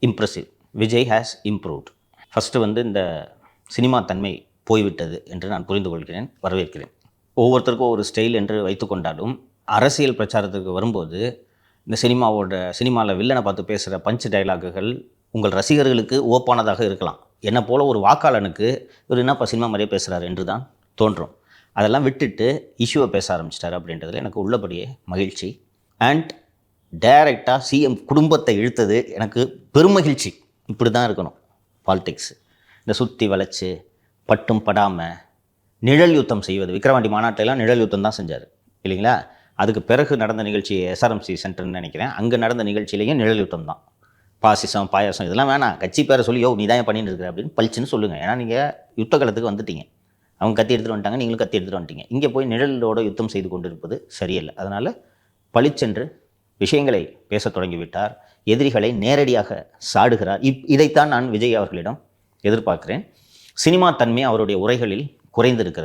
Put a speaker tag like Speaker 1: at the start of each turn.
Speaker 1: Impressive. Vijay has improved. First இந்த cinema தன்மை போய்விட்டது என்று நான் புரிந்து கொள்கிறேன், வரவேற்கிறேன். ஒவ்வொருத்தருக்கும் ஒரு ஸ்டைல் என்று வைத்துக்கொண்டாலும் அரசியல் பிரச்சாரத்துக்கு வரும்போது இந்த சினிமாவில் வில்லனை பார்த்து பேசுகிற பஞ்ச் டயலாகுகள் உங்கள் ரசிகர்களுக்கு ஓப்பானதாக இருக்கலாம். என்னை போல் ஒரு வாக்காளனுக்கு இவர் என்னப்பா சினிமா மாதிரியே பேசுகிறார் என்று தான் தோன்றும். அதெல்லாம் விட்டுட்டு இஷ்யூவை பேச ஆரம்பிச்சிட்டார் அப்படின்றதுல எனக்கு உள்ளபடியே மகிழ்ச்சி. அண்ட் டைரெக்டாக சிஎம் குடும்பத்தை இழுத்தது எனக்கு பெருமகிழ்ச்சி. இப்படி தான் இருக்கணும் பாலிடிக்ஸ். இந்த சுற்றி வளைச்சு பட்டும் படாமல் நிழல் யுத்தம் செய்வது. விக்கிரவாண்டி மாநாட்டிலலாம் நிழல் யுத்தம் தான் செஞ்சார் இல்லைங்களா? அதுக்கு பிறகு நடந்த நிகழ்ச்சி SRMC சென்டர்னு நினைக்கிறேன். அங்கே நடந்த நிகழ்ச்சியிலையும் நிழல் யுத்தம் தான். பாசிசம் பாயாசம் இதெல்லாம் வேணாம், கட்சி பேரை சொல்லி நீ தான் பண்ணிட்டு இருக்கிற அப்படின்னு பளிச்சுன்னு சொல்லுங்கள். ஏன்னா நீங்கள் யுத்த காலத்துக்கு வந்துட்டீங்க. அவங்க கத்தி எடுத்துகிட்டு வந்துட்டாங்க, நீங்களும் கத்தி எடுத்துகிட்டு வந்துட்டீங்க. இங்கே போய் நிழலோட யுத்தம் செய்து கொண்டு இருப்பது சரியல்ல. அதனால் பளிச்சென்று விஷயங்களை பேச தொடங்கிவிட்டார். எதிரிகளை நேரடியாக சாடுகிறார். இதைத்தான் நான் விஜய் அவர்களிடம் எதிர்பார்க்கிறேன். சினிமா தன்மை அவருடைய உரைகளில் குறைந்திருக்கிறது.